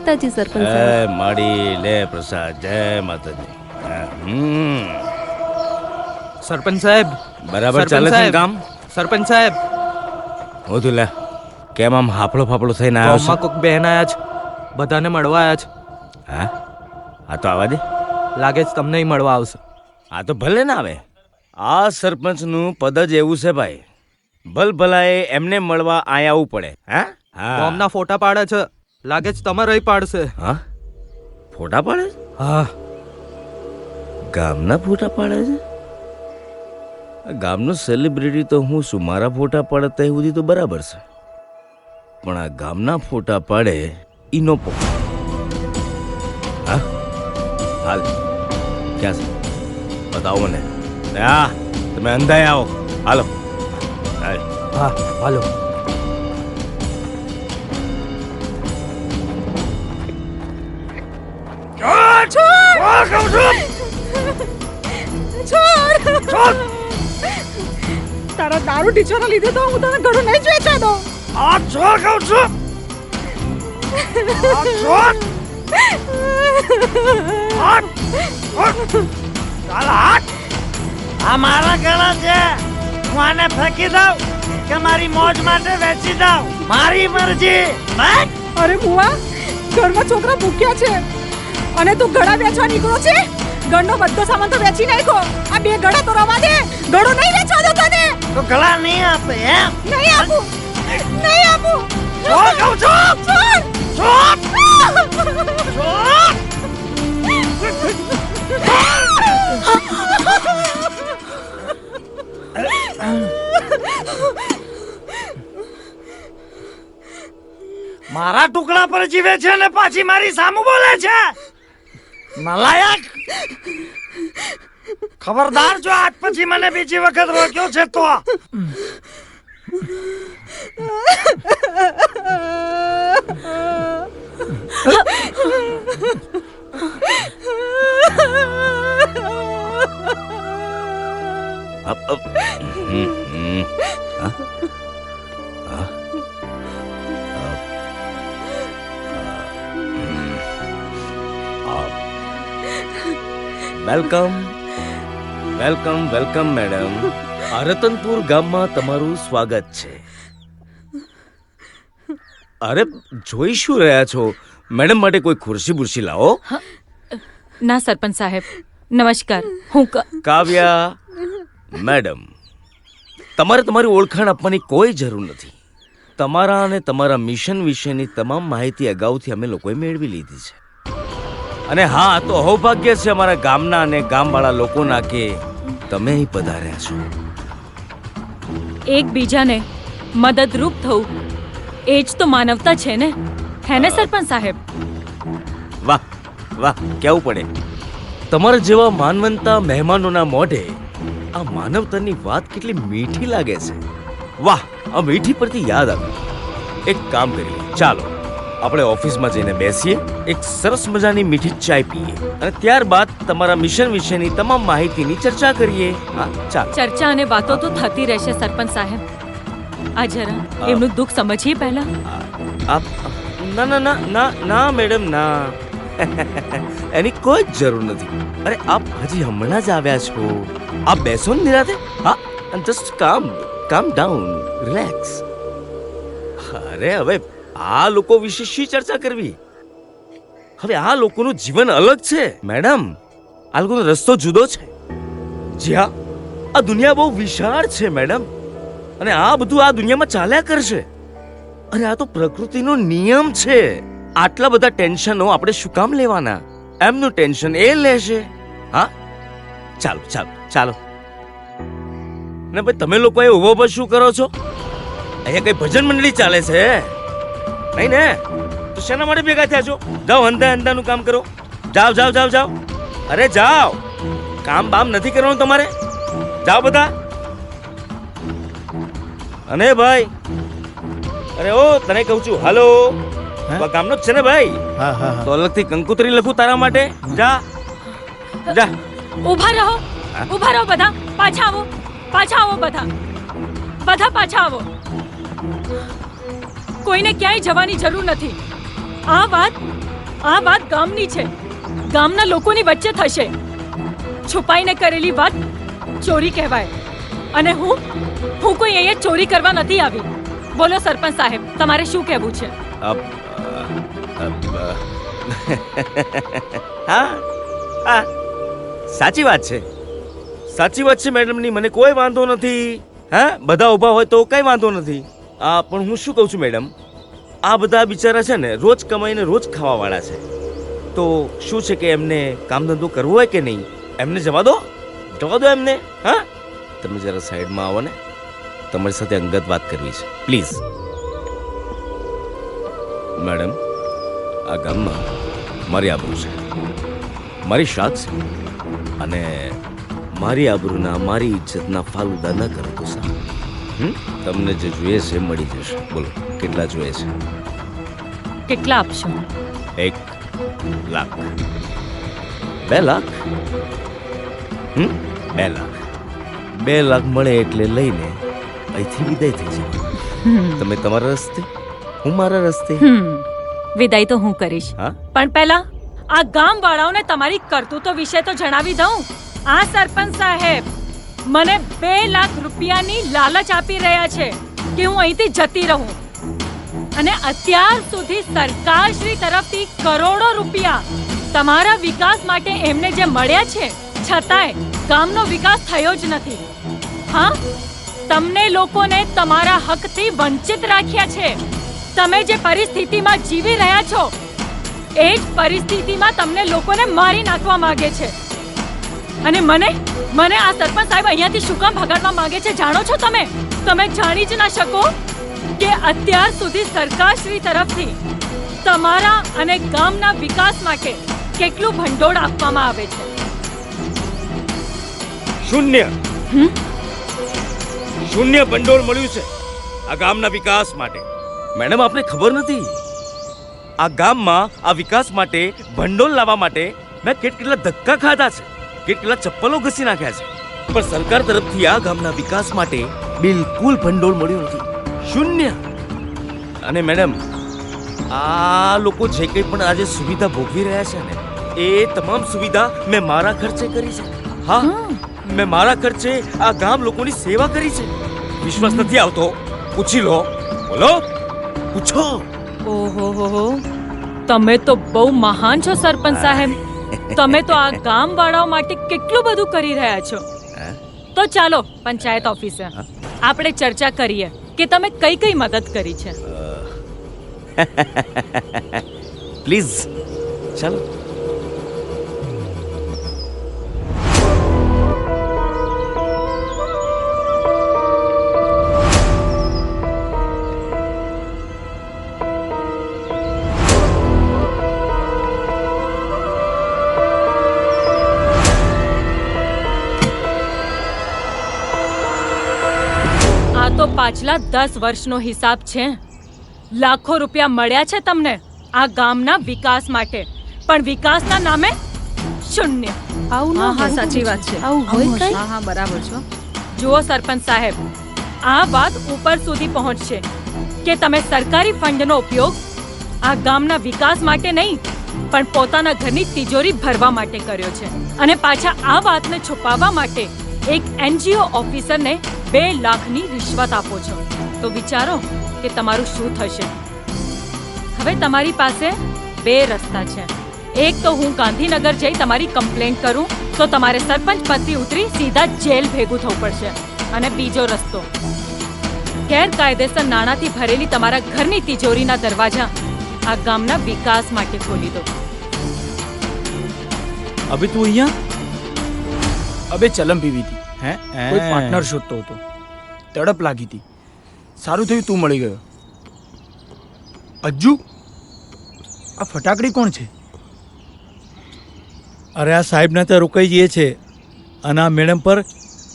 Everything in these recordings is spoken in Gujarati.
માતાજી સરપંચ એ સાહેબ. માડી લે પ્રસાદ. જય માતાજી. સરપંચ સાહેબ, બરાબર ચાલે છે ને કામ? સરપંચ સાહેબ, હું તું લે કેમ આમ હાફળો ફાફળો થઈને આવ્યો ગામમાં છે? કોક બહેન આયા છે, બધાને મળવા આયા છે. હા આ તો આવા દે. લાગે છે તમને મળવા આવશે. આ તો ભલે ના આવે. આ સરપંચનું પદ જ એવું છે ભાઈ. ભલ ભલાએ એમને મળવા આયા આવવું પડે. હા હા ગામના ફોટા પાડે છે, લાગે છે તમારે પાડશે. હા ફોટા પાડે છે? હા, ગામના ફોટા પાડે છે? આ ગામનો સેલિબ્રિટી તો હું છું. મારા ફોટા પાડે ત્યાં સુધી તો બરાબર છે, પણ આ ગામના ફોટા પાડે ઈનો પો. હા હાલ ક્યાં છે બતાવો મને. હા તમે અંધાય આવો. હાલો હાલ. હા હાલો. તારા દારૂ ટીચરના લીધે તો હું તને ઘણું નહીં વેચવા દઉં. આ છોડ કહું છું. આ છોડ. હાટ. હાટ. ચાલ હાટ. આ મારા ગળા છે. હું આને ફેંકી દઉં કે મારી મોજ માટે વેચી દઉં, મારી મરજી. બસ. અરે બુઆ, ઘરમાં છોકરા ભૂખ્યા છે અને તું ઘડા વેચવા નીકળો છે. ઘરનો બધો સામાન તો વેચી નાખ્યો. આ બે ઘડા તો રવા દે. ઘડો નહીં વેચવા દો તને. તો ગળા નહીં આપે એમ? નહીં આપું. નહીં આપું. છોડ કહું છું. છોડ. છોડ. છોડ. મારા ટુકડા પર જીવે છે ને પાછી મારી સામું બોલે છે. નલાયક. ખબરદાર જો આજ પછી મને બીજી વખત રોક્યો છે તો. Welcome welcome welcome madam. આ રતનપુર ગામમાં તમારું સ્વાગત છે. અરે જોઈ શું રહ્યા છો? મેડમ માટે કોઈ ખુરશી બુરશી લાવો. ના સરપંચ સાહેબ, નમસ્કાર. હું કાવ્યા મેડમ, તમારે તમારી ઓળખાણ આપવાની કોઈ જરૂર નથી. તમારા અને તમારા મિશન વિશેની તમામ માહિતી અગાઉથી અમે લોકોએ મેળવી લીધી છે. અને હા, તો સૌભાગ્ય છે અમારા ગામના અને ગામવાળા લોકોના કે તમે અહીં પધાર્યા છો. એકબીજાને મદદરૂપ થવું એ જ તો માનવતા છે ને, હે ને સરપંચ સાહેબ? વાહ વાહ કેવું પડે. તમારા જેવા માનવંતા મહેમાનોના મોઢે આ માનવતાની વાત કેટલી મીઠી લાગે છે. વાહ, આ મીઠી પરથી યાદ આવ્યું. એક કામ કરીએ, ચાલો આપણે ઓફિસમાં જઈને બેસીએ, એક સરસ મજાની મીઠી ચાય પીએ અને ત્યારબાદ તમારા મિશન વિશેની તમામ માહિતીની ચર્ચા કરીએ. હા ચાલો. ચર્ચા અને વાતો તો થતી રહેશે સરપંચ સાહેબ. આ જરા એમનું દુઃખ સમજીએ પહેલા. આપ ના ના ના ના ના મેડમ ના. એની કોઈ જ જરૂર નથી. અરે આપ હજી હમણાં જ આવ્યા છો. આપ બેસો ને નિરાતે. હા, જસ્ટ કામ ડાઉન, રિલેક્સ. અરે હવે આ લોકો વિશે શી ચર્ચા કરવી? હવે આ લોકોનું જીવન અલગ છે મેડમ. આ લોકોનો રસ્તો જુદો છે. જી હા, આ દુનિયા બહુ વિશાળ છે મેડમ, અને આ બધું આ દુનિયામાં ચાલ્યા કરશે. અરે આ તો પ્રકૃતિનો નિયમ છે. આટલા બધા ટેન્શનો આપણે શું કામ લેવાના? એમનું ટેન્શન એ લેશે. હા ચાલો ચાલો ચાલો. ને ભાઈ તમે લોકો એ ઉભો પર શું કરો છો? અહીંયા કઈ ભજન મંડળી ચાલે છે નહીં ને? તો શેના માટે ભેગા થયા છો? જાઓ અંધાનું કામ કરો. જાઓ જાઓ જાઓ જાઓ. અરે જાઓ, કામ બામ નથી કરવાનું તમારે. જાઓ બધા. અને ભાઈ, અરે ઓ તને કહું છું, હાલો, ગામનો જ છે ને ભાઈ? તો અલગથી કંકોત્રી લખું તારા માટે. જા જા. ઊભા રહો, ઊભા રહો બધા. પાછા આવો, પાછા આવો બધા. બધા પાછા આવો. કોઈને ક્યાંય જવાની જરૂર નથી. આ વાત આ વાત ગામની છે, ગામના લોકોની વચ્ચે થશે. છુપાઈને કરેલી વાત ચોરી કહેવાય. અને હું કોઈ અહીંયા ચોરી કરવા નથી આવી. બોલો સરપંચ સાહેબ, તમારે શું કહેવું છે? હા હા, સાચી વાત છે, સાચી વાત છે મેડમની. મને કોઈ વાંધો નથી. હા, બધા ઊભા હોય તો કઈ વાંધો નથી. પણ હું શું કહું છું મેડમ, આ બધા બિચારા છે ને રોજ કમાઈને રોજ ખાવાવાળા છે. તો શું છે કે એમને કામ ધંધો કરવો હોય કે નહીં? એમને જવા દો એમને. હા, તમે જરા સાઈડમાં આવો ને, તમારી સાથે અંગત વાત કરવી છે, પ્લીઝ. મેડમ, આ ગામમાં મારી આબરૂ છે, મારી શાખ છે, અને મારી આબરૂના, મારી ઇજ્જતના ફાલુદા ન કરો તો સારું. તમને જે જોઈએ છે મળી જશે. બોલો, કેટલા જોઈએ છે? કેટલા આપશો? 1 લાખ. 2 લાખ? 2 લાખ. 2 લાખ મળે એટલે લઈને અહીંથી વિદાય થઈ જાય. તમે તમારા રસ્તે, હું મારા રસ્તે. વિદાય તો હું કરીશ, હા? પણ પહેલા આ ગામ વાળાઓને તમારી કરતૂતો વિશે તો જણાવી દઉં. આ સરપંચ સાહેબ મને 2 લાખ રૂપિયાની લાલચ આપી રહ્યા છે કે હું અહીંથી જતી રહું. અને અત્યાર સુધી સરકારશ્રી તરફથી કરોડો રૂપિયા તમારા વિકાસ માટે એમને જે મળ્યા છે, છતાંય ગામનો વિકાસ થયો જ નથી. હા, તમને લોકોને તમારા હકથી વંચિત રાખ્યા છે. તમે જે પરિસ્થિતિમાં જીવી રહ્યા છો એ જ પરિસ્થિતિમાં તમને લોકોને મારી નાખવા માંગે છે. અને મને આ સરપંચ સાહેબ અહીંયાથી શું કામ ભગાડવા માંગે છે જાણો છો તમે? તમે જાણી જ ના શકો કે અત્યાર સુધી સરકારશ્રી તરફથી તમારા અને ગામના વિકાસ માટે કેટલું ભંડોળ આપવામાં આવે છે. શૂન્ય ભંડોળ મળ્યું છે આ ગામના વિકાસ માટે. મેડમ, આપને ખબર નથી, આ ગામમાં આ વિકાસ માટે ભંડોળ લાવવા માટે મેં કેટલા ધક્કા ખાધા છે, કેટલા ચપ્પલો ઘસી નાખ્યા છે, પણ સરકાર તરફથી આ ગામના વિકાસ માટે બિલકુલ ભંડોળ મળ્યું નથી. શૂન્ય. અને મેડમ, આ લોકો જે કંઈ પણ આજે સુવિધા ભોગવી રહ્યા છે ને, એ તમામ સુવિધા મેં મારા ખર્ચે કરી છે. હા, મેં મારા ખર્ચે આ ગામ લોકોની સેવા કરી છે. વિશ્વાસ નથી આવતો? પૂછી લો. બોલો, પૂછો. ઓહો, તમે તો બહુ મહાન છો સરપંચ સાહેબ. તમે તો આ ગામ વાળાઓ માટે કેટલું બધું કરી રહ્યા છો. તો ચાલો પંચાયત ઓફિસે આપણે ચર્ચા કરીએ કે તમે કઈ કઈ મદદ કરી છે. પ્લીઝ ચાલો. આ તો પાછલા 10 વર્ષનો હિસાબ છે. લાખો રૂપિયા મળ્યા છે તમને આ ગામના વિકાસ માટે, પણ વિકાસના નામે શૂન્ય. આવું ના, હા સાચી વાત છે. આવું હોય કઈ? હા હા, બરાબર છો. જુઓ સરપંચ સાહેબ, આ વાત ઉપર સુધી પહોંચશે કે તમે સરકારી ફંડનો ઉપયોગ આ ગામના વિકાસ માટે નહીં, પણ પોતાના ઘરની તિજોરી ભરવા માટે કર્યો છે. અને પાછા આ વાતને છુપાવવા માટે એક NGO ઓફિસરને 2 લાખની રિશ્વત આપો છો. તો વિચારો કે તમારું શું થશે. હવે તમારી પાસે 2 રસ્તા છે. એક તો હું ગાંધીનગર જઈ તમારી કમ્પ્લેન્ટ કરું તો તમારે સરપંચ પદથી ઉતરી સીધા જેલ ભેગું થવું પડશે. અને બીજો રસ્તો, ગેરકાયદેસર નાણાંથી ભરેલી તમારા ઘરની તિજોરીના દરવાજા આ ગામના વિકાસ માટે ખોલી દો. અબે તું અહીંયા? અબે ચલમ પીવી હતી. હે, કોઈ પાર્ટનર શોધતો હતો, તડપ લાગી હતી. સારું થયું તું મળી ગયો. અજ્જુ, આ ફટાકડી કોણ છે? અરે આ સાહેબને ત્યાં રોકાઈ જઈએ છે અને આ મેડમ પર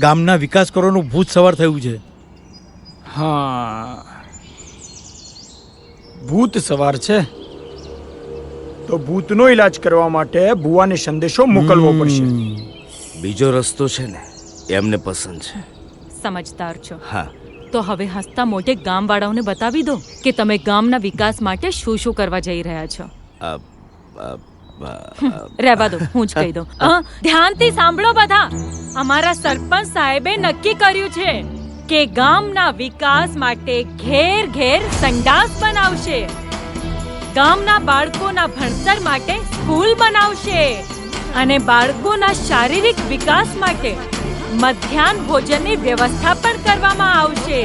ગામના વિકાસ કરવાનું ભૂત સવાર થયું છે. હા, ભૂત સવાર છે તો ભૂતનો ઈલાજ કરવા માટે ભુવાને સંદેશો મોકલવો પડશે. બીજો રસ્તો છે ને, એમને પસંદ છે. સમજદાર છો. હા, તો હવે હસતા મોઢે ગામવાળાઓને બતાવી દો કે તમે ગામના વિકાસ માટે શું શું કરવા જઈ રહ્યા છો. રહેવા દો, હું જ કહી દઉં. ધ્યાનથી સાંભળો બધા. અમારા સરપંચ સાહેબે નક્કી કર્યું છે કે ગામના વિકાસ માટે ઘેર ઘેર સંડાસ બનાવશે, ગામના બાળકોના ભણતર માટે સ્કૂલ બનાવશે અને બાળકોના શારીરિક વિકાસ માટે મધ્યાહન ભોજનની વ્યવસ્થા પણ કરવામાં આવશે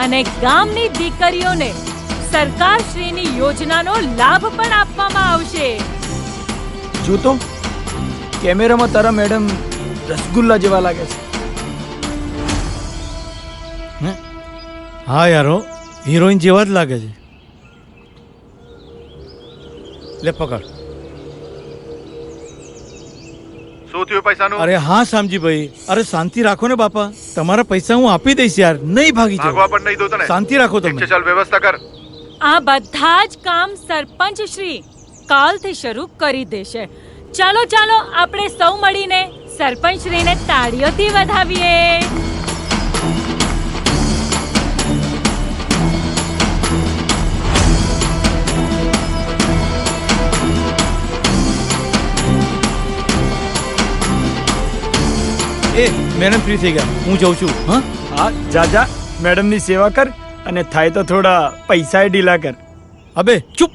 અને ગામની દીકરીઓને સરકારશ્રીની યોજનાનો લાભ પણ આપવામાં આવશે. જો તો કેમેરામાં તારા મેડમ રસગુલ્લા જેવા લાગે છે. હા યારો, હિરોઈન જેવા જ લાગે છે. લે પકડ. શું થયું પૈસાનું? અરે હા શામજીભાઈ, અરે શાંતિ રાખો ને બાપા, તમારા પૈસા હું આપી દઈશ યાર, નહીં ભાગી ભાગવા જાઓ. પણ નહીં દો તને. શાંતિ રાખો ઠીક છે, તમે. ચાલ વ્યવસ્થા કર. આ બધા જ કામ સરપંચ શ્રી કાલથી શરૂ કરી દેશે. ચાલો ચાલો, આપણે સૌ મળીને સરપંચ શ્રીને તાળીઓથી વધાવીએ. એ મેડમ ફ્રી થઈ ગયા, હું જઉં છું. હા હા, જા મેડમની સેવા કર અને થાય તો થોડા પૈસા ઢીલા કર. અબે ચૂપ.